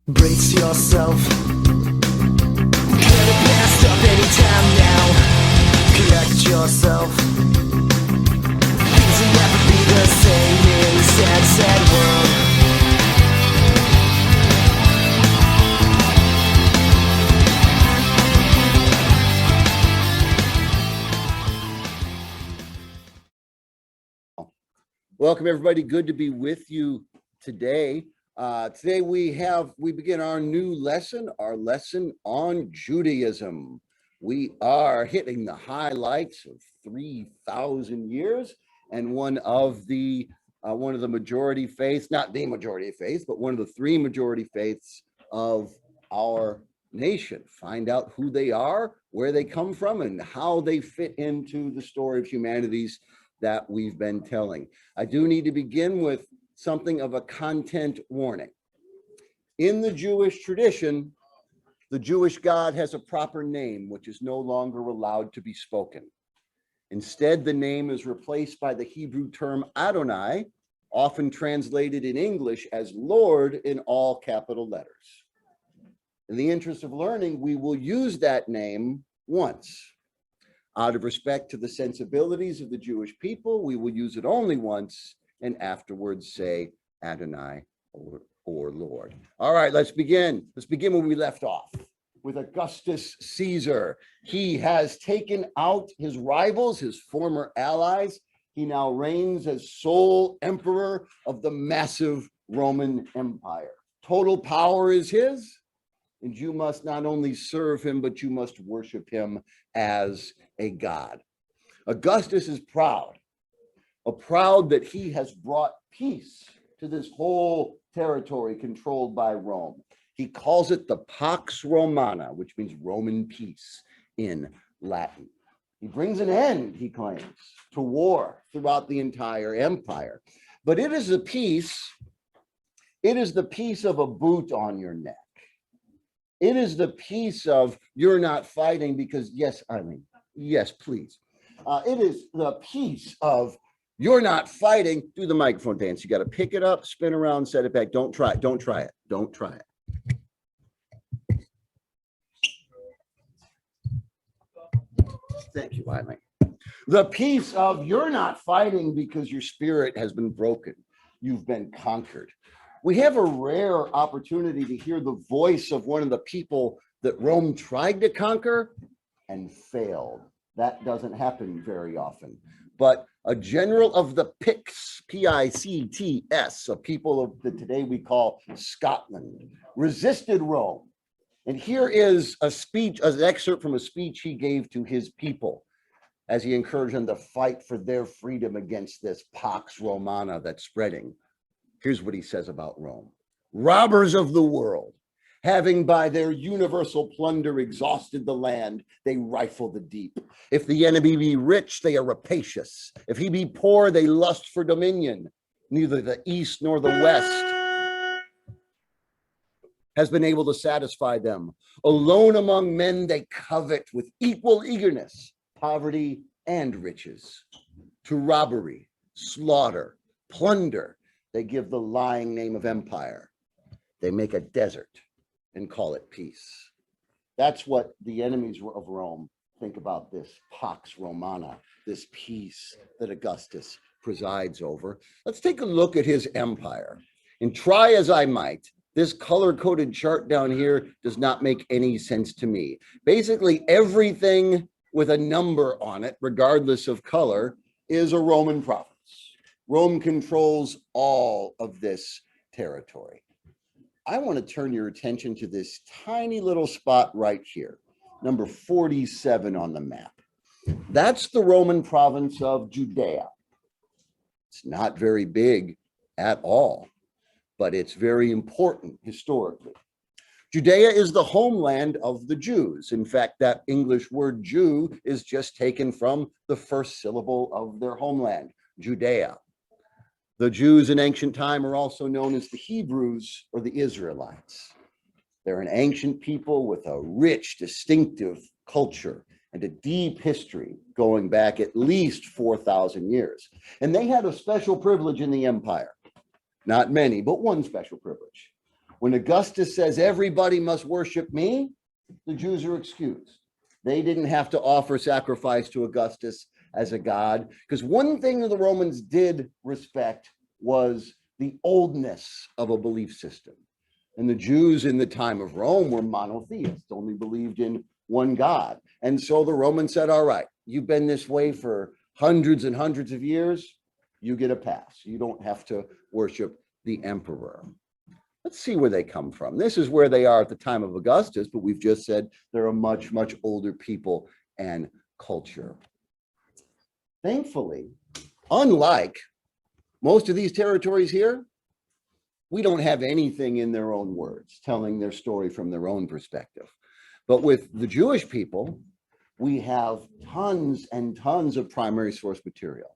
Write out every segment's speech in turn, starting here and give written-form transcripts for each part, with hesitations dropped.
Brace yourself. Get it passed up anytime now. Collect yourself. Things will never be the same in a sad, sad world. Welcome, everybody. Good to be with you today. Today we begin our new lesson, our lesson on Judaism. We are hitting the highlights of 3,000 years and one of the majority faiths, not the majority of faiths, but one of the three majority faiths of our nation. Find out who they are, where they come from, and how they fit into the story of humanities that we've been telling. I do need to begin with something of a content warning. In the Jewish tradition, the Jewish God has a proper name, which is no longer allowed to be spoken. Instead, the name is replaced by the Hebrew term Adonai, often translated in English as Lord in all capital letters. In the interest of learning, we will use that name once. Out of respect to the sensibilities of the Jewish people, we will use it only once and afterwards say Adonai or Lord. All right, let's begin. Let's begin where we left off with Augustus Caesar. He has taken out his rivals, his former allies. He now reigns as sole emperor of the massive Roman Empire. Total power is his, and you must not only serve him, but you must worship him as a god. Augustus is proud that he has brought peace to this whole territory controlled by Rome. He calls it the Pax Romana, which means Roman peace in Latin. He brings an end, he claims, to war throughout the entire empire. But it is the peace of a boot on your neck. It is the peace of you're not fighting because, yes, Eileen, yes, please. It is the peace of you're not fighting. Do the microphone dance. You got to pick it up, spin around, set it back. Don't try it. Don't try it. Don't try it. Thank you, Eileen. The peace of you're not fighting because your spirit has been broken. You've been conquered. We have a rare opportunity to hear the voice of one of the people that Rome tried to conquer and failed. That doesn't happen very often. But a general of the Picts, P-I-C-T-S, a people of that today we call Scotland, resisted Rome. And here is a speech, an excerpt from a speech he gave to his people as he encouraged them to fight for their freedom against this Pax Romana that's spreading. Here's what he says about Rome. Robbers of the world, having by their universal plunder exhausted the land, they rifle the deep. If the enemy be rich, they are rapacious. If he be poor, they lust for dominion. Neither the east nor the west has been able to satisfy them. Alone among men, they covet with equal eagerness poverty and riches. To robbery, slaughter, plunder, they give the lying name of empire. They make a desert and call it peace. That's what the enemies of Rome think about this Pax Romana, this peace that Augustus presides over. Let's take a look at his empire. And try as I might, this color-coded chart down here does not make any sense to me. Basically, everything with a number on it, regardless of color, is a Roman province. Rome controls all of this territory. I want to turn your attention to this tiny little spot right here, number 47 on the map. That's the Roman province of Judea. It's not very big at all, but it's very important historically. Judea is the homeland of the Jews. In fact, that English word Jew is just taken from the first syllable of their homeland, Judea. The Jews in ancient time are also known as the Hebrews or the Israelites. They're an ancient people with a rich, distinctive culture and a deep history going back at least 4,000 years. And they had a special privilege in the empire. Not many, but one special privilege. When Augustus says everybody must worship me, the Jews are excused. They didn't have to offer sacrifice to Augustus as a god, because one thing that the Romans did respect was the oldness of a belief system. And the Jews in the time of Rome were monotheists, only believed in one God. And so the Romans said, all right, you've been this way for hundreds and hundreds of years, you get a pass. You don't have to worship the emperor. Let's see where they come from. This is where they are at the time of Augustus, but we've just said they're a much, much older people and culture. Thankfully, unlike most of these territories here, we don't have anything in their own words, telling their story from their own perspective. But with the Jewish people, we have tons and tons of primary source material.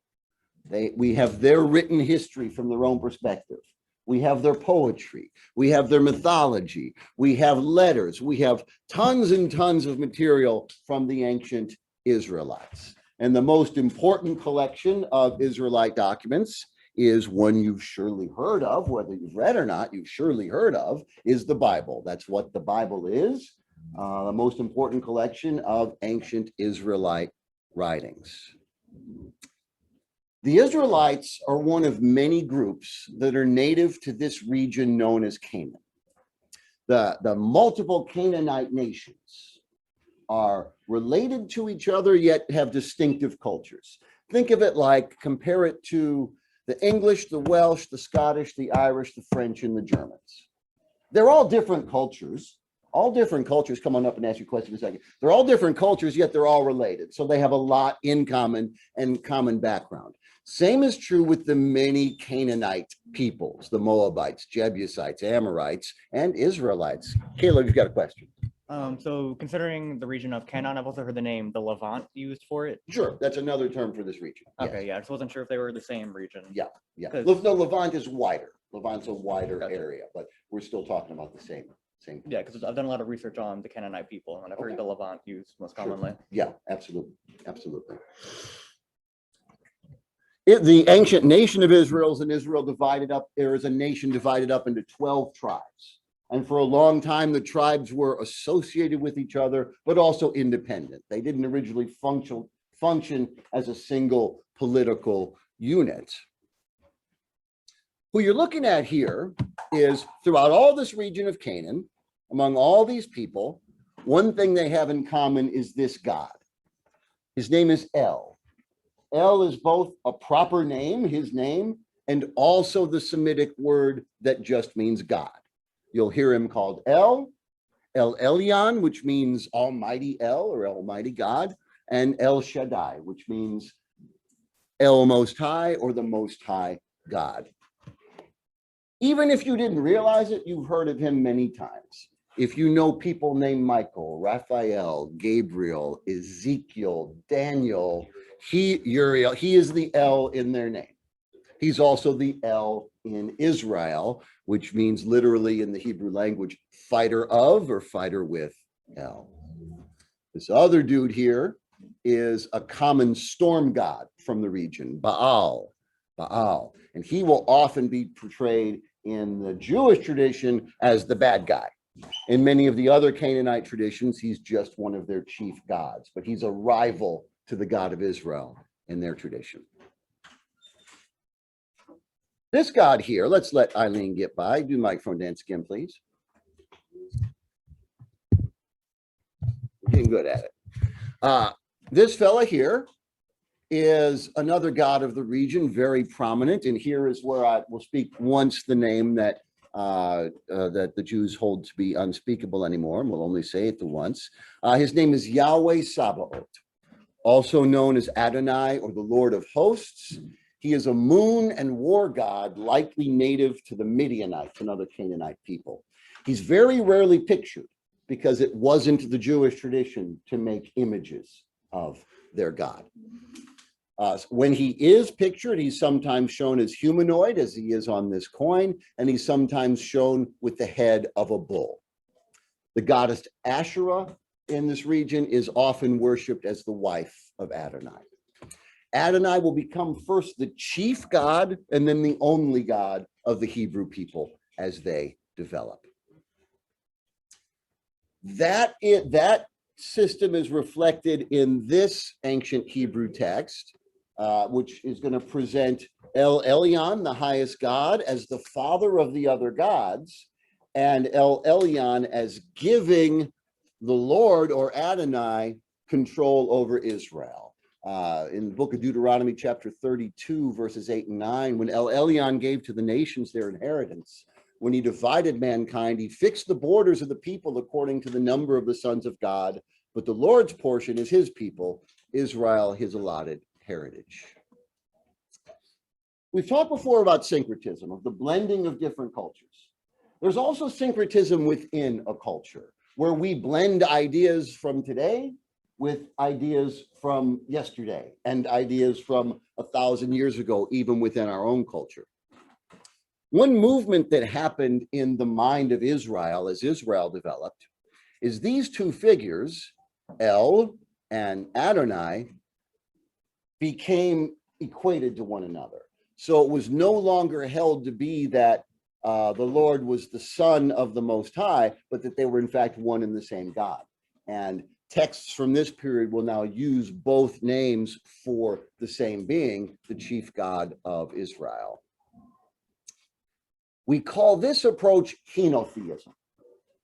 We have their written history from their own perspective. We have their poetry. We have their mythology. We have letters. We have tons and tons of material from the ancient Israelites. And the most important collection of Israelite documents is one you've surely heard of, whether you've read or not, you've surely heard of, is the Bible. That's what the Bible is, the most important collection of ancient Israelite writings. The Israelites are one of many groups that are native to this region known as Canaan. The multiple Canaanite nations are related to each other, yet have distinctive cultures. Think of it like, compare it to the English, the Welsh, the Scottish, the Irish, the French, and the Germans. They're all different cultures. All different cultures. Come on up and ask you a question in a second. They're all different cultures, yet they're all related. So they have a lot in common and common background. Same is true with the many Canaanite peoples, the Moabites, Jebusites, Amorites, and Israelites. Caleb, you've got a question. So considering the region of Canaan, I've also heard the name the Levant used for it. Sure, that's another term for this region. Okay, yeah, I just wasn't sure if they were the same region. Yeah. No, Levant is wider. Levant's a wider area, but we're still talking about the same. Yeah, because I've done a lot of research on the Canaanite people, and I've heard the Levant used most commonly. Yeah, absolutely. The ancient nation of Israel is an Israel divided up. There is a nation divided up into 12 tribes. And for a long time, the tribes were associated with each other, but also independent. They didn't originally function as a single political unit. Who you're looking at here is, throughout all this region of Canaan, among all these people, one thing they have in common is this God. His name is El. El is both a proper name, his name, and also the Semitic word that just means God. You'll hear him called El Elyon, which means Almighty El or Almighty God, and El Shaddai, which means El Most High or the Most High God. Even if you didn't realize it, you've heard of him many times. If you know people named Michael, Raphael, Gabriel, Ezekiel, Daniel, Uriel, he is the El in their name. He's also the El in Israel, which means literally in the Hebrew language, fighter of or fighter with El. This other dude here is a common storm god from the region, Baal. And he will often be portrayed in the Jewish tradition as the bad guy. In many of the other Canaanite traditions, he's just one of their chief gods, but he's a rival to the God of Israel in their tradition. This God here, let's let Eileen get by. Do the microphone dance again, please. We're getting good at it. This fella here is another god of the region, very prominent. And here is where I will speak once the name that the Jews hold to be unspeakable anymore, and we'll only say it the once. His name is Yahweh Sabaoth, also known as Adonai or the Lord of Hosts. He is a moon and war god, likely native to the Midianites and other Canaanite people. He's very rarely pictured because it wasn't the Jewish tradition to make images of their god. When he is pictured, he's sometimes shown as humanoid, as he is on this coin, and he's sometimes shown with the head of a bull. The goddess Asherah in this region is often worshipped as the wife of Adonai. Adonai will become first the chief god and then the only god of the Hebrew people as they develop. That system is reflected in this ancient Hebrew text, which is going to present El Elyon, the highest God, as the father of the other gods, and El Elyon as giving the Lord, or Adonai, control over Israel. In the book of Deuteronomy, chapter 32, verses 8 and 9, when El Elyon gave to the nations their inheritance, when he divided mankind, he fixed the borders of the people according to the number of the sons of God, but the Lord's portion is his people, Israel, his allotted heritage. We've talked before about syncretism, of the blending of different cultures. There's also syncretism within a culture, where we blend ideas from today with ideas from yesterday and ideas from 1,000 years ago, even within our own culture. One movement that happened in the mind of Israel as Israel developed is these two figures, El and Adonai, became equated to one another. So it was no longer held to be that the Lord was the Son of the Most High, but that they were in fact one and the same God. And texts from this period will now use both names for the same being, the chief God of Israel. We call this approach henotheism,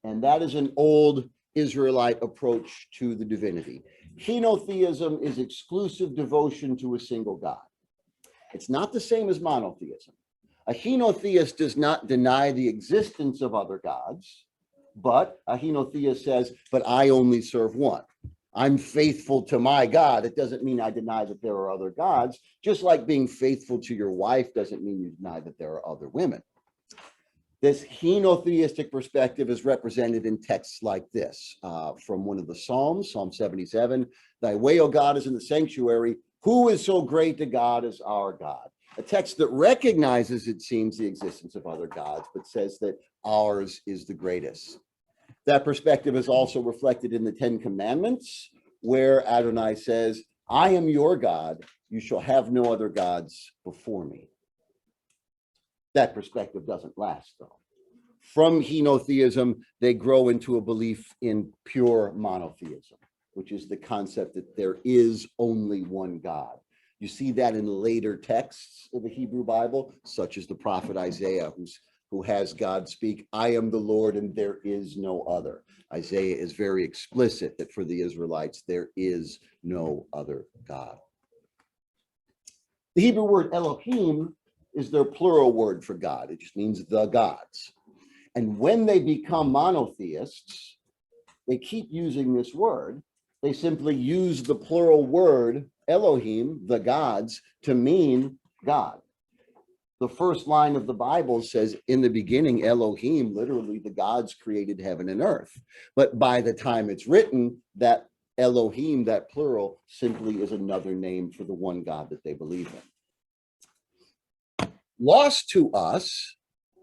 and that is an old Israelite approach to the divinity. Henotheism is exclusive devotion to a single God. It's not the same as monotheism. A henotheist does not deny the existence of other gods, but a henotheist says, but I only serve one. I'm faithful to my God. It doesn't mean I deny that there are other gods, just like being faithful to your wife doesn't mean you deny that there are other women. This henotheistic perspective is represented in texts like this, from one of the Psalms, Psalm 77, "Thy way, O God, is in the sanctuary. Who is so great a God as our God?" A text that recognizes, it seems, the existence of other gods, but says that ours is the greatest. That perspective is also reflected in the Ten Commandments, where Adonai says, "I am your God. You shall have no other gods before me." That perspective doesn't last, though. From henotheism, they grow into a belief in pure monotheism, which is the concept that there is only one God. You see that in later texts of the Hebrew Bible, such as the prophet Isaiah, who has God speak, "I am the Lord and there is no other." Isaiah is very explicit that for the Israelites, there is no other God. The Hebrew word Elohim is their plural word for God. It just means the gods. And when they become monotheists, they keep using this word. They simply use the plural word Elohim, the gods, to mean God. The first line of the Bible says, "In the beginning, Elohim," literally the gods created heaven and earth. But by the time it's written, that Elohim, that plural, simply is another name for the one God that they believe in. Lost to us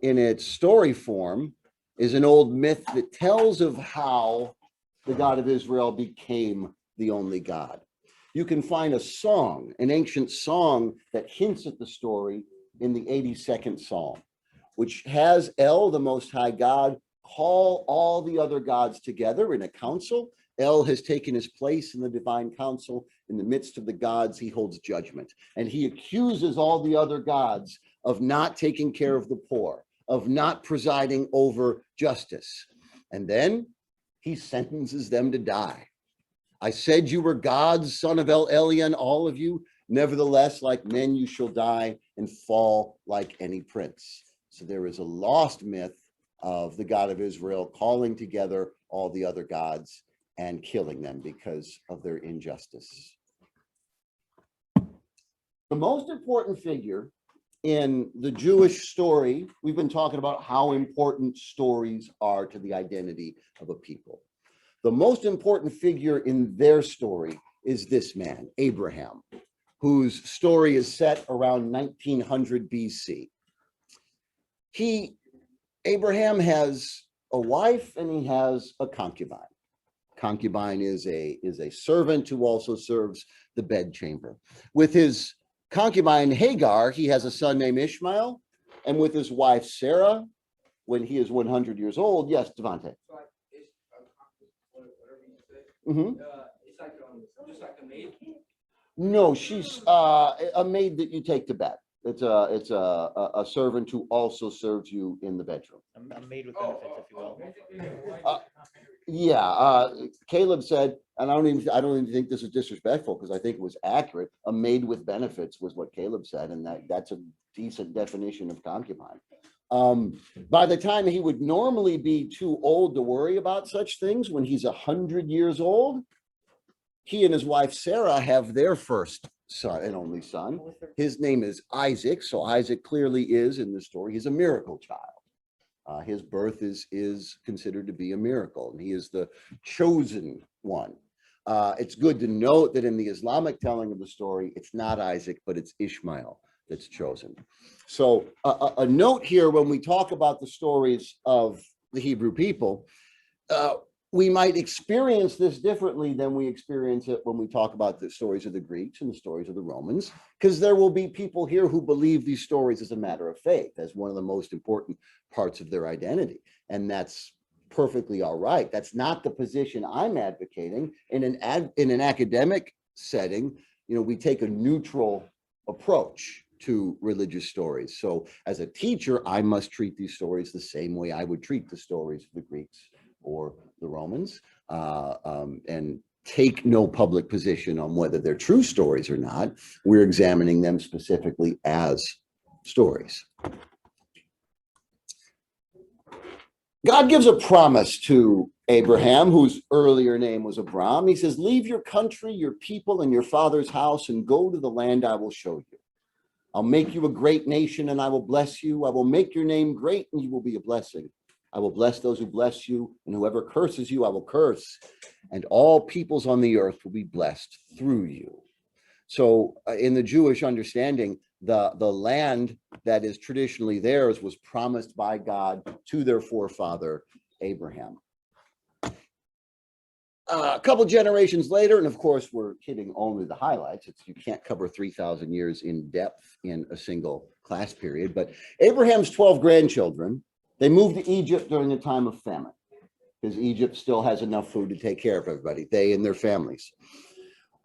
in its story form is an old myth that tells of how the God of Israel became the only God. You can find a song, an ancient song that hints at the story in the 82nd Psalm, which has El, the Most High God, call all the other gods together in a council. El has taken his place in the divine council. In the midst of the gods, he holds judgment. And he accuses all the other gods of not taking care of the poor, of not presiding over justice. And then he sentences them to die. "I said you were gods, son of El Elyon, all of you. Nevertheless, like men, you shall die and fall like any prince." So there is a lost myth of the God of Israel calling together all the other gods and killing them because of their injustice. The most important figure in the Jewish story, we've been talking about how important stories are to the identity of a people. The most important figure in their story is this man, Abraham, whose story is set around 1900 BC. Abraham has a wife and he has a concubine. Concubine is a servant who also serves the bedchamber. With his concubine Hagar, he has a son named Ishmael, and with his wife Sarah, when he is 100 years old, yes, Devante. Mhm. It's like just like a maid. No, she's a maid that you take to bed. It's a servant who also serves you in the bedroom. A maid with benefits, if you will. Yeah, Caleb said, and I don't even think this is disrespectful because I think it was accurate. A maid with benefits was what Caleb said, and that's a decent definition of concubine. By the time he would normally be too old to worry about such things, when he's 100 years old, he and his wife Sarah have their first son and only son. His name is Isaac. So Isaac clearly is, in the story, he's a miracle child. His birth is considered to be a miracle, and he is the chosen one. It's good to note that in the Islamic telling of the story, it's not Isaac, but it's Ishmael that's chosen. So a note here, when we talk about the stories of the Hebrew people, we might experience this differently than we experience it when we talk about the stories of the Greeks and the stories of the Romans, because there will be people here who believe these stories as a matter of faith, as one of the most important parts of their identity. And that's perfectly all right. That's not the position I'm advocating. In an academic setting, we take a neutral approach to religious stories. So as a teacher, I must treat these stories the same way I would treat the stories of the Greeks or the Romans, and take no public position on whether they're true stories or not. We're examining them specifically as stories. God gives a promise to Abraham, whose earlier name was Abram. He says, leave your country, your people, and your father's house, and go to the land I will show you. I'll make you a great nation, and I will bless you. I will make your name great, and you will be a blessing. I will bless those who bless you, and whoever curses you, I will curse. And all peoples on the earth will be blessed through you. So in the Jewish understanding, the land that is traditionally theirs was promised by God to their forefather, Abraham. A couple generations later, and of course, we're hitting only the highlights. You can't cover 3,000 years in depth in a single class period, but Abraham's 12 grandchildren, they moved to Egypt during a time of famine, because Egypt still has enough food to take care of everybody, they and their families.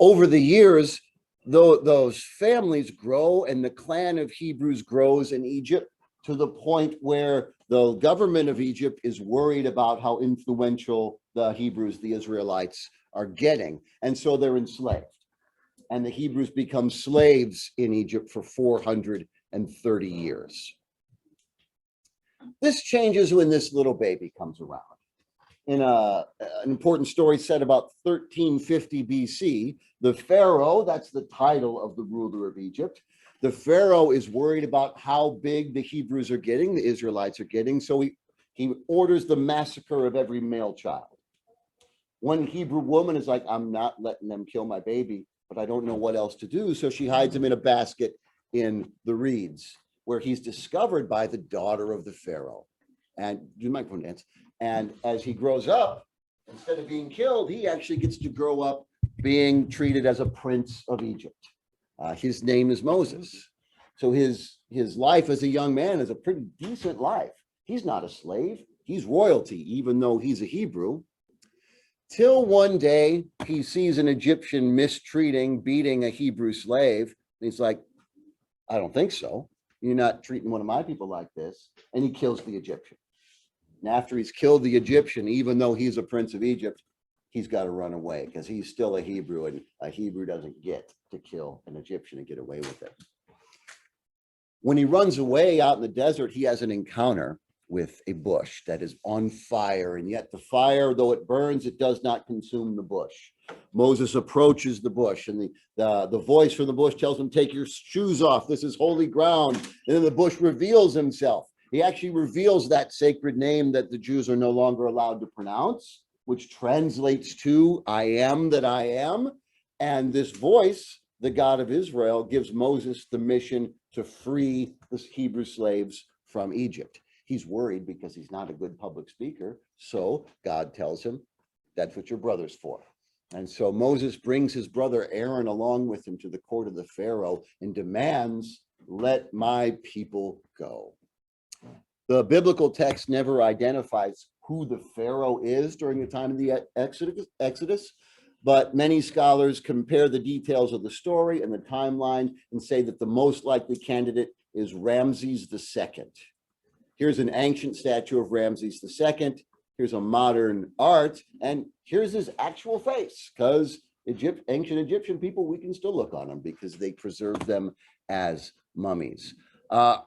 Over the years, those families grow, and the clan of Hebrews grows in Egypt to the point where the government of Egypt is worried about how influential the Hebrews, the Israelites, are getting. And so they're enslaved. And the Hebrews become slaves in Egypt for 430 years. This changes when this little baby comes around. In an important story said about 1350 BC, the Pharaoh, that's the title of the ruler of Egypt, the Pharaoh is worried about how big the Hebrews are getting, the Israelites are getting, so he orders the massacre of every male child. One Hebrew woman is like, I'm not letting them kill my baby, but I don't know what else to do, so she hides him in a basket in the reeds, where he's discovered by the daughter of the Pharaoh. And do my microphone dance. And as he grows up, instead of being killed, he actually gets to grow up being treated as a prince of Egypt. His name is Moses. So his life as a young man is a pretty decent life. He's not a slave. He's royalty, even though he's a Hebrew. Till one day he sees an Egyptian mistreating, beating a Hebrew slave. And he's like, I don't think so. You're not treating one of my people like this. And he kills the Egyptian. And after he's killed the Egyptian, even though he's a prince of Egypt, he's got to run away because he's still a Hebrew, and a Hebrew doesn't get to kill an Egyptian and get away with it. When he runs away out in the desert, he has an encounter with a bush that is on fire, and yet the fire, though it burns, it does not consume the bush. Moses approaches the bush, and the voice from the bush tells him, take your shoes off, this is holy ground. And then the bush reveals himself. He actually reveals that sacred name that the Jews are no longer allowed to pronounce, which translates to I am that I am. And this voice, the God of Israel, gives Moses the mission to free the Hebrew slaves from Egypt. He's worried because he's not a good public speaker. So God tells him, that's what your brother's for. And so Moses brings his brother Aaron along with him to the court of the Pharaoh and demands, let my people go. The biblical text never identifies who the Pharaoh is during the time of the Exodus, but many scholars compare the details of the story and the timeline and say that the most likely candidate is Ramses II. Here's an ancient statue of Ramses II. Here's a modern art, and here's his actual face, because ancient Egyptian people, we can still look on them because they preserve them as mummies.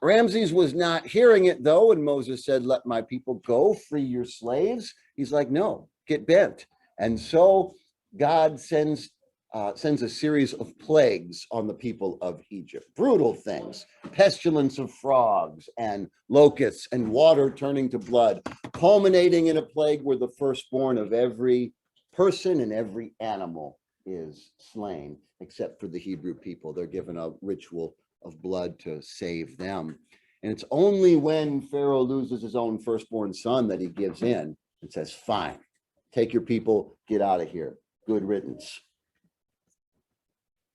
Ramses was not hearing it, though, and Moses said, "Let my people go, free your slaves." He's like, "No, get bent." And so God sends a series of plagues on the people of Egypt. Brutal things, pestilence of frogs and locusts and water turning to blood, culminating in a plague where the firstborn of every person and every animal is slain, except for the Hebrew people. They're given a ritual of blood to save them. And it's only when Pharaoh loses his own firstborn son that he gives in and says, "Fine, take your people, get out of here. Good riddance."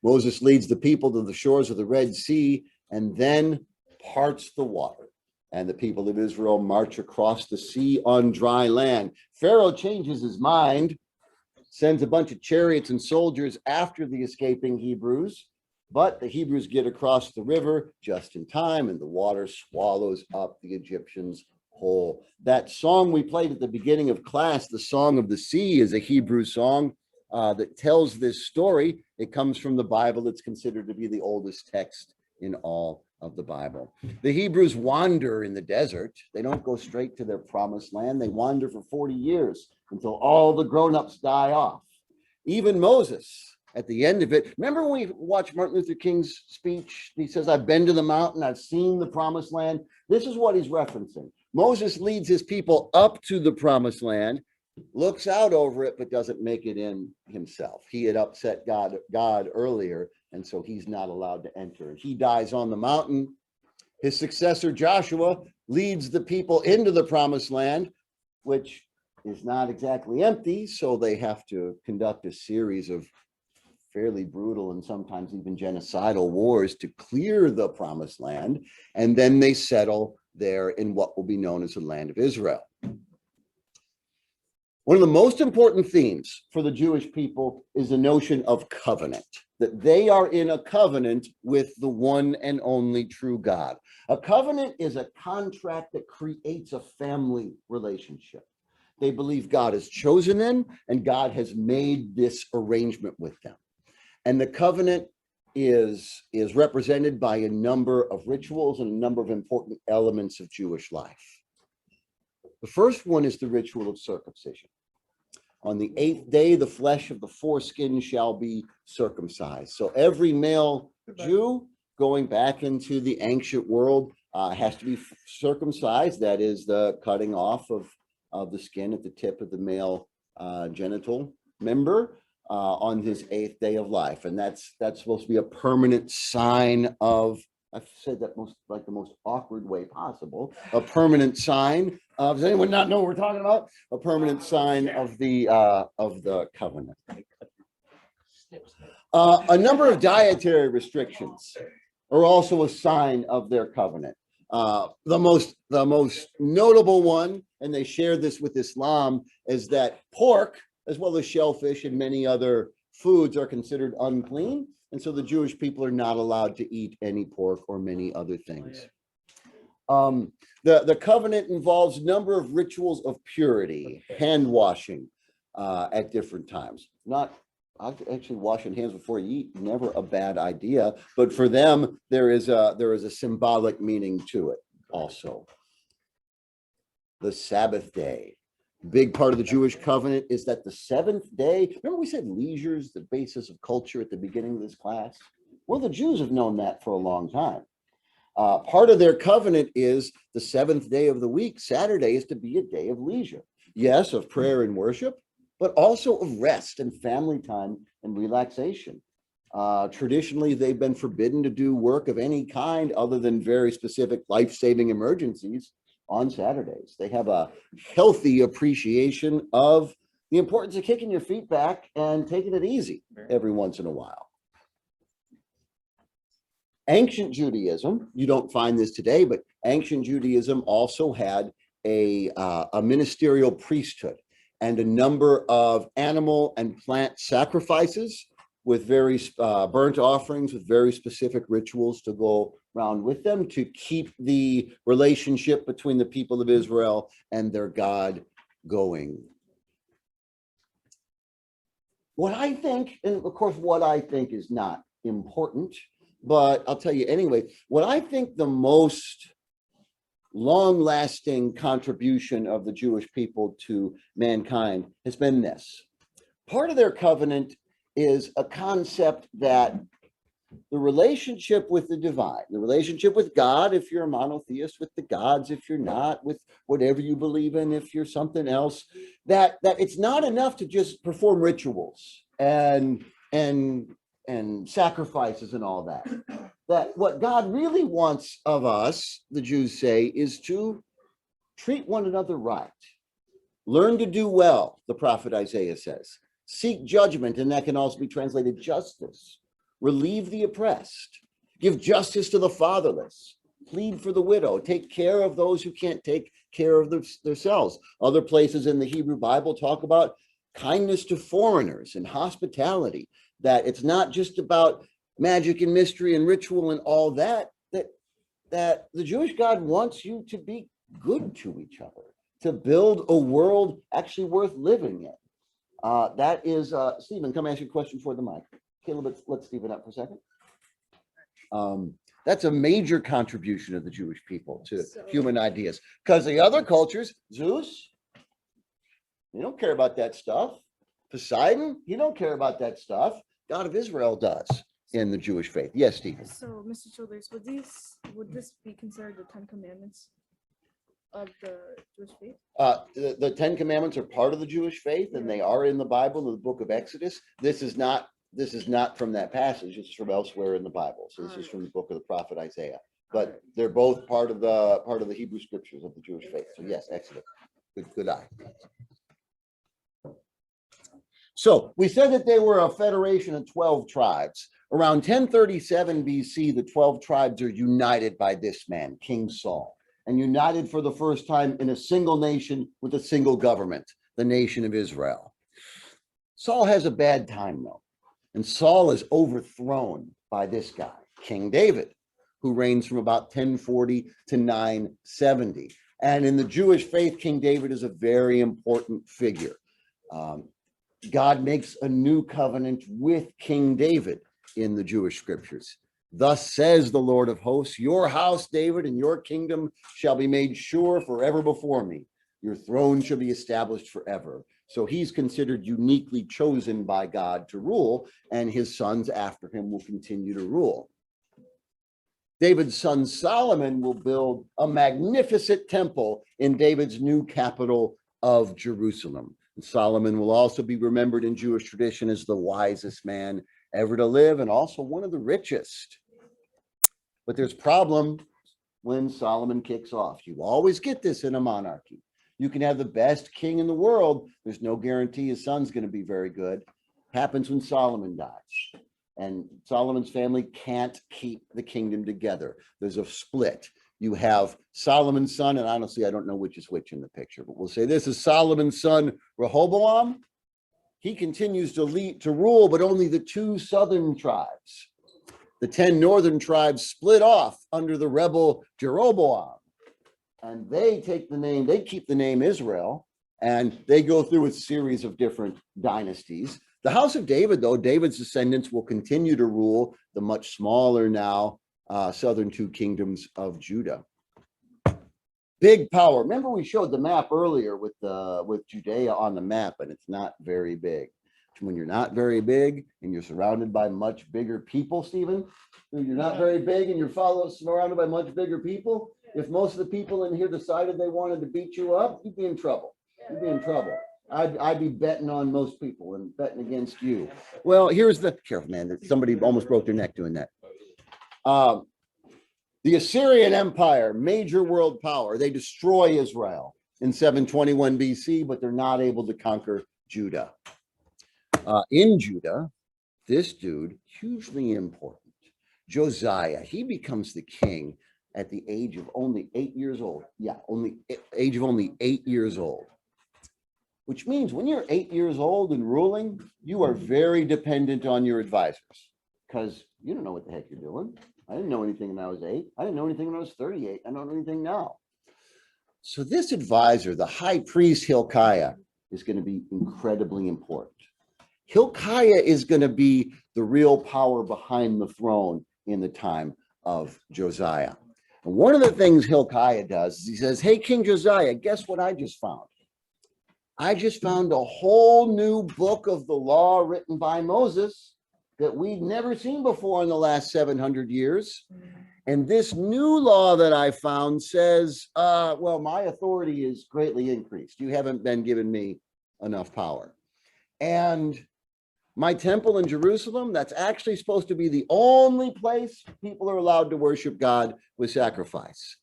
Moses leads the people to the shores of the Red Sea and then parts the water. And the people of Israel march across the sea on dry land. Pharaoh changes his mind, sends a bunch of chariots and soldiers after the escaping Hebrews, but the Hebrews get across the river just in time, and the water swallows up the Egyptians whole. That song we played at the beginning of class, the Song of the Sea, is a Hebrew song that tells this story. It comes from the Bible. It's considered to be the oldest text in all of the Bible. The Hebrews wander in the desert. They don't go straight to their promised land. They wander for 40 years until all the grown-ups die off. Even Moses, at the end of it, remember when we watched Martin Luther King's speech? He says, "I've been to the mountain, I've seen the promised land." This is what he's referencing. Moses leads his people up to the promised land, looks out over it, but doesn't make it in himself. He had upset God earlier, and so he's not allowed to enter. He dies on the mountain. His successor, Joshua, leads the people into the promised land, which is not exactly empty, so they have to conduct a series of fairly brutal and sometimes even genocidal wars to clear the promised land, and then they settle there in what will be known as the land of Israel. One of the most important themes for the Jewish people is the notion of covenant, that they are in a covenant with the one and only true God. A covenant is a contract that creates a family relationship. They believe God has chosen them and God has made this arrangement with them. And the covenant is represented by a number of rituals and a number of important elements of Jewish life. The first one is the ritual of circumcision. On the 8th day, the flesh of the foreskin shall be circumcised. So every male Jew going back into the ancient world has to be circumcised. That is the cutting off of the skin at the tip of the male genital member on his 8th day of life. And that's supposed to be a permanent sign of, I've said that the most awkward way possible, a permanent sign of, does anyone not know what we're talking about? A permanent sign of the covenant. A number of dietary restrictions are also a sign of their covenant. The most notable one, and they share this with Islam, is that pork, as well as shellfish and many other foods, are considered unclean. And so the Jewish people are not allowed to eat any pork or many other things. The covenant involves a number of rituals of purity, hand washing at different times. Actually, washing hands before you eat, never a bad idea. But for them, there is a symbolic meaning to it also. The Sabbath day. Big part of the Jewish covenant is that the 7th day, remember we said leisure is the basis of culture at the beginning of this class? Well, the Jews have known that for a long time. Part of their covenant is the 7th day of the week, Saturday, is to be a day of leisure. Yes, of prayer and worship, but also of rest and family time and relaxation. Traditionally, they've been forbidden to do work of any kind other than very specific life-saving emergencies on Saturdays. They have a healthy appreciation of the importance of kicking your feet back and taking it easy every once in a while. Ancient Judaism, you don't find this today, but ancient Judaism also had a ministerial priesthood and a number of animal and plant sacrifices with very burnt offerings with very specific rituals to go around with them to keep the relationship between the people of Israel and their God going. What I think, and of course, what I think is not important, but I'll tell you anyway, what I think the most long-lasting contribution of the Jewish people to mankind has been this. Part of their covenant is a concept that the relationship with the divine, the relationship with God, if you're a monotheist, with the gods, if you're not, with whatever you believe in, if you're something else, that it's not enough to just perform rituals and sacrifices and all that. That what God really wants of us, the Jews say, is to treat one another right. Learn to do well, the prophet Isaiah says. Seek judgment, and that can also be translated justice. Relieve the oppressed. Give justice to the fatherless. Plead for the widow. Take care of those who can't take care of themselves. Other places in the Hebrew Bible talk about kindness to foreigners and hospitality, that it's not just about magic and mystery and ritual and all that, that the Jewish God wants you to be good to each other, to build a world actually worth living in. That is, Stephen, come ask you a question for the mic. Caleb, let's Stephen up for a second. That's a major contribution of the Jewish people to human ideas. Because the other cultures, Zeus, you don't care about that stuff. Poseidon, you don't care about that stuff. God of Israel does in the Jewish faith. Yes, Stephen. So, Mr. Childers, would this be considered the 10 Commandments of the Jewish faith? The 10 Commandments are part of the Jewish faith, and they are in the Bible, in the book of Exodus. This is not from that passage. This is from elsewhere in the Bible. So this is from the book of the prophet Isaiah. But they're both part of the Hebrew scriptures of the Jewish faith. So yes, Exodus. Good eye. So we said that they were a federation of 12 tribes. Around 1037 BC, the 12 tribes are united by this man, King Saul, and united for the first time in a single nation with a single government, the nation of Israel. Saul has a bad time, though, and Saul is overthrown by this guy, King David, who reigns from about 1040 to 970. And in the Jewish faith, King David is a very important figure. God makes a new covenant with King David in the Jewish scriptures. Thus says the Lord of hosts, your house, David, and your kingdom shall be made sure forever before me. Your throne shall be established forever. So he's considered uniquely chosen by God to rule, and his sons after him will continue to rule. David's son Solomon will build a magnificent temple in David's new capital of Jerusalem. And Solomon will also be remembered in Jewish tradition as the wisest man ever to live, and also one of the richest. But there's a problem when Solomon kicks off. You always get this in a monarchy. You can have the best king in the world. There's no guarantee his son's going to be very good. Happens when Solomon dies. And Solomon's family can't keep the kingdom together. There's a split. You have Solomon's son, and honestly, I don't know which is which in the picture, but we'll say this is Solomon's son, Rehoboam. He continues to rule, but only the 2 southern tribes. The 10 northern tribes split off under the rebel Jeroboam. And they keep the name Israel, and they go through a series of different dynasties. The house of David, though, David's descendants will continue to rule the much smaller now southern 2 kingdoms of Judah. Big power. Remember, we showed the map earlier with Judea on the map, and it's not very big. When you're not very big and you're surrounded by much bigger people, Stephen, you're not very big and you're surrounded by much bigger people. If most of the people in here decided they wanted to beat you up, you'd be in trouble. You'd be in trouble. I'd be betting on most people and betting against you. Well, careful, man. Somebody almost broke their neck doing that. The Assyrian Empire, major world power, they destroy Israel in 721 BC, but they're not able to conquer Judah. In Judah, this dude, hugely important, Josiah, he becomes the king at the age of only 8 years old. Yeah, age of only 8 years old. Which means when you're 8 years old and ruling, you are very dependent on your advisors because you don't know what the heck you're doing. I didn't know anything when I was 8. I didn't know anything when I was 38. I don't know anything now. So this advisor, the high priest Hilkiah, is going to be incredibly important. Hilkiah is going to be the real power behind the throne in the time of Josiah. And one of the things Hilkiah does is he says, hey, King Josiah, guess what I just found? I just found a whole new book of the law written by Moses that we'd never seen before in the last 700 years. And this new law that I found says, well, my authority is greatly increased. You haven't been giving me enough power. And my temple in Jerusalem, that's actually supposed to be the only place people are allowed to worship God with sacrifice.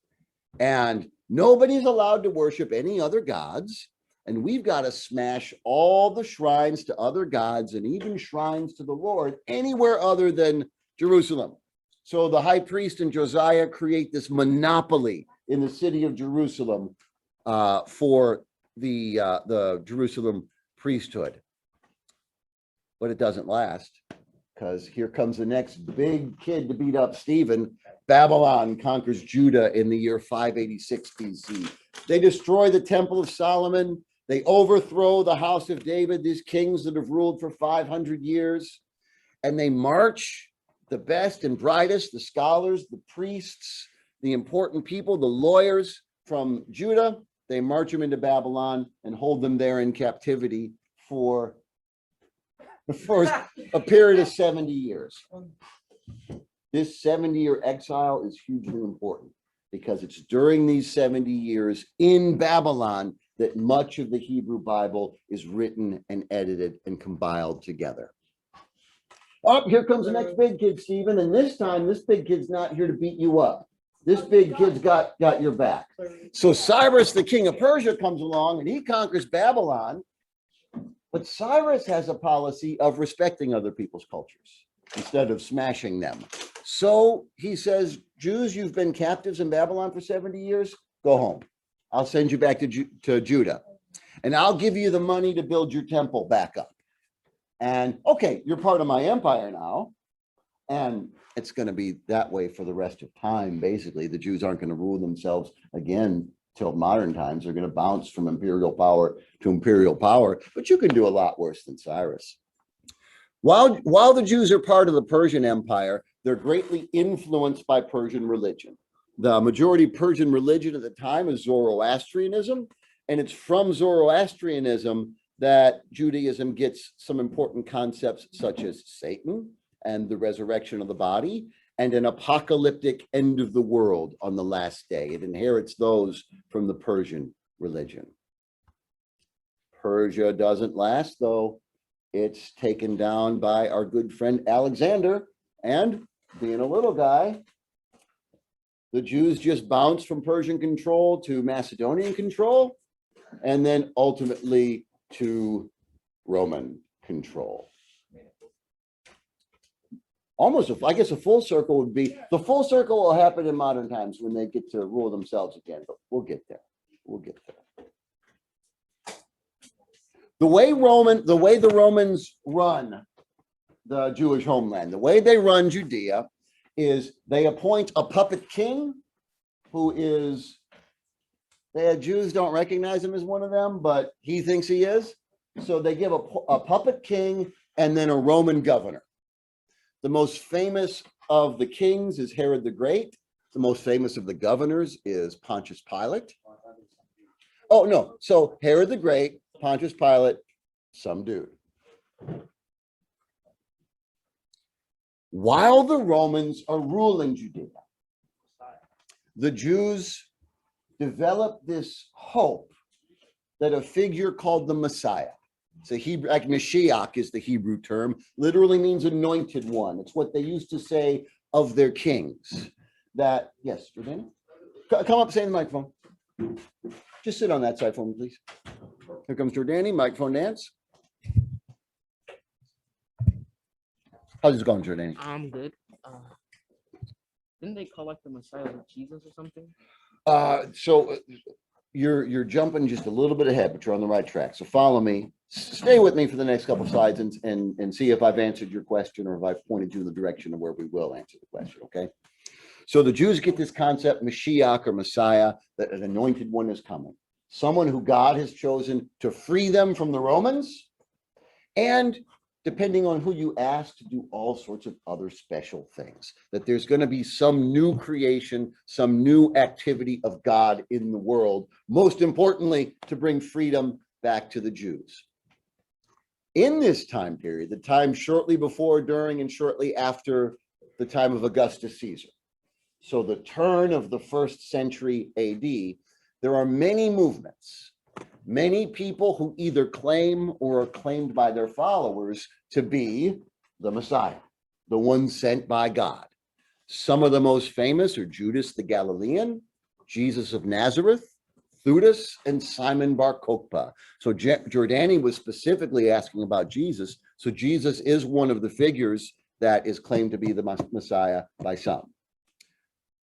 And nobody's allowed to worship any other gods. And we've got to smash all the shrines to other gods and even shrines to the Lord anywhere other than Jerusalem. So the high priest and Josiah create this monopoly in the city of Jerusalem for the Jerusalem priesthood. But it doesn't last, because here comes the next big kid to beat up Stephen. Babylon conquers Judah in the year 586 BC. They destroy the Temple of Solomon. They overthrow the house of David, these kings that have ruled for 500 years. And they march the best and brightest, the scholars, the priests, the important people, the lawyers from Judah. They march them into Babylon and hold them there in captivity for a period of 70 years. This 70-year exile is hugely important because it's during these 70 years in Babylon that much of the Hebrew Bible is written and edited and compiled together. Oh, here comes the next big kid, Stephen. And this time, this big kid's not here to beat you up. This big kid's got your back. So Cyrus, the king of Persia, comes along and he conquers Babylon. But Cyrus has a policy of respecting other people's cultures instead of smashing them. So he says, Jews, you've been captives in Babylon for 70 years. Go home. I'll send you back to Judah. And I'll give you the money to build your temple back up. And okay, you're part of my empire now. And it's going to be that way for the rest of time. Basically, the Jews aren't going to rule themselves again till modern times. They're going to bounce from imperial power to imperial power. But you can do a lot worse than Cyrus. While the Jews are part of the Persian Empire, they're greatly influenced by Persian religion. The majority Persian religion at the time is Zoroastrianism, and it's from Zoroastrianism that Judaism gets some important concepts such as Satan and the resurrection of the body and an apocalyptic end of the world on the last day. It inherits those from the Persian religion. Persia doesn't last, though. It's taken down by our good friend Alexander, and being a little guy, the Jews just bounced from Persian control to Macedonian control, and then ultimately to Roman control. Almost, I guess a full circle would be, the full circle will happen in modern times when they get to rule themselves again, but we'll get there. We'll get there. The way the Romans run the Jewish homeland, the way they run Judea is they appoint a puppet king who is, the Jews don't recognize him as one of them, but he thinks he is. So they give a puppet king and then a Roman governor. The most famous of the kings is Herod the Great. The most famous of the governors is Pontius Pilate. Oh, no. So Herod the Great, Pontius Pilate, some dude. While the Romans are ruling Judea, the Jews develop this hope that a figure called the Messiah, it's a Hebrew, like Mashiach is the Hebrew term, literally means anointed one. It's what they used to say of their kings. That, yes, Jordana? Come up, say in the microphone. Just sit on that side for me, please. Here comes Jordani, microphone dance. How's it going, Jordani? I'm good. Didn't they call like the Messiah like Jesus or something? So you're jumping just a little bit ahead, but you're on the right track. So follow me. Stay with me for the next couple slides and see if I've answered your question or if I've pointed you in the direction of where we will answer the question. Okay. So the Jews get this concept, Mashiach or Messiah, that an anointed one is coming, someone who God has chosen to free them from the Romans, and depending on who you ask, to do all sorts of other special things, that there's going to be some new creation, some new activity of God in the world, most importantly, to bring freedom back to the Jews. In this time period, the time shortly before, during, and shortly after the time of Augustus Caesar, so the turn of the 1st century AD, there are many movements, many people who either claim or are claimed by their followers to be the Messiah, the one sent by God. Some of the most famous are Judas the Galilean, Jesus of Nazareth, Theudas, and Simon Bar Kokhba. So Giordani was specifically asking about Jesus. So Jesus is one of the figures that is claimed to be the Messiah by some.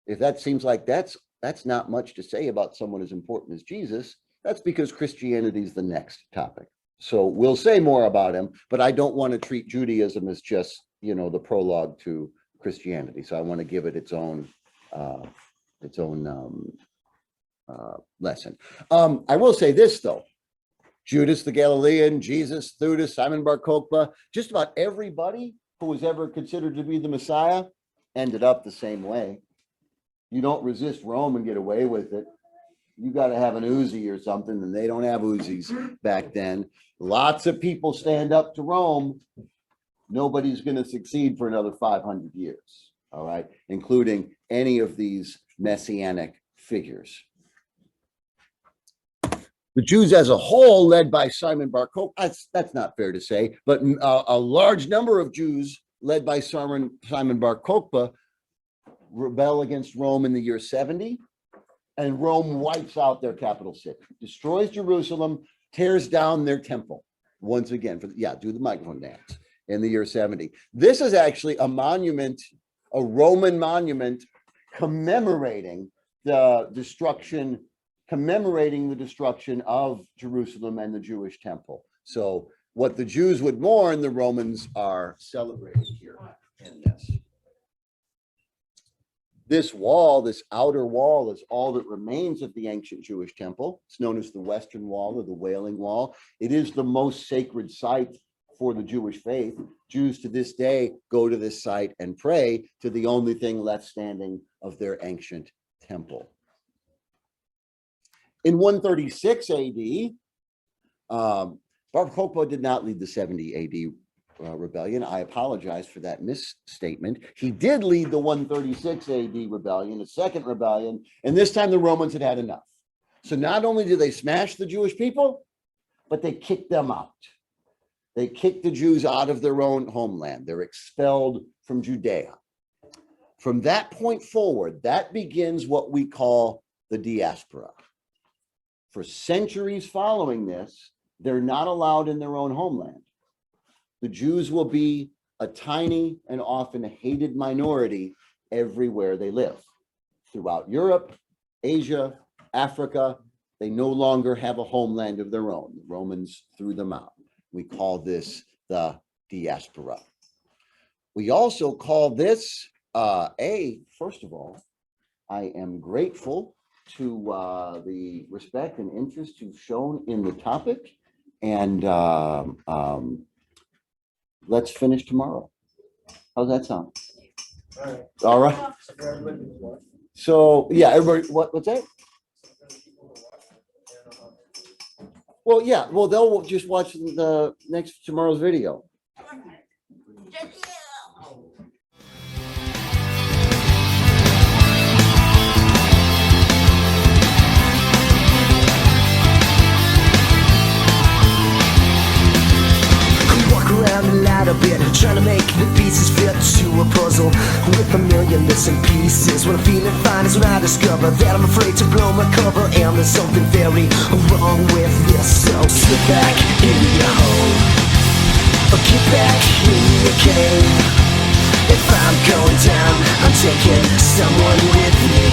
If that seems like that's not much to say about someone as important as Jesus, that's because Christianity is the next topic. So we'll say more about him, but I don't want to treat Judaism as just, the prologue to Christianity. So I want to give it its own lesson. I will say this though: Judas the Galilean, Jesus, Theudas, Simon Bar Kokhba, just about everybody who was ever considered to be the Messiah ended up the same way. You don't resist Rome and get away with it. You got to have an Uzi or something, and they don't have Uzis back then. Lots of people stand up to Rome. Nobody's going to succeed for another 500 years, all right, including any of these messianic figures. The Jews as a whole, led by Simon Bar Kokhba, that's not fair to say, but a large number of Jews led by Simon Bar Kokhba rebel against Rome in the year 70, and Rome wipes out their capital city, destroys Jerusalem, tears down their temple once again. Do the microphone dance in the year 70. This is actually a monument, a Roman monument commemorating the destruction of Jerusalem and the Jewish temple. So what the Jews would mourn, the Romans are celebrating here in this. This wall, this outer wall, is all that remains of the ancient Jewish temple. It's known as the Western Wall or the Wailing Wall. It is the most sacred site for the Jewish faith. Jews to this day go to this site and pray to the only thing left standing of their ancient temple. In 136 AD, Bar Kokhba did not lead the 70 AD rebellion. I apologize for that misstatement. He did lead the 136 AD rebellion, a second rebellion, and this time the Romans had had enough. So not only did they smash the Jewish people, but they kicked them out. They kicked the Jews out of their own homeland. They're expelled from Judea. From that point forward, that begins what we call the diaspora. For centuries following this, they're not allowed in their own homeland. The Jews will be a tiny and often hated minority everywhere they live. Throughout Europe, Asia, Africa, they no longer have a homeland of their own. The Romans threw them out. We call this the diaspora. We also call this first of all, I am grateful to the respect and interest you've shown in the topic, and let's finish tomorrow. How's that sound? All right. So yeah, everybody, what's that? Well, yeah, well, they'll just watch the tomorrow's video. Around a lot of it, trying to make the pieces fit to a puzzle with a million missing pieces. When I'm feeling fine is when I discover that I'm afraid to blow my cover, and there's something very wrong with this. So slip back in your hole, or get back in your cave. If I'm going down, I'm taking someone with me.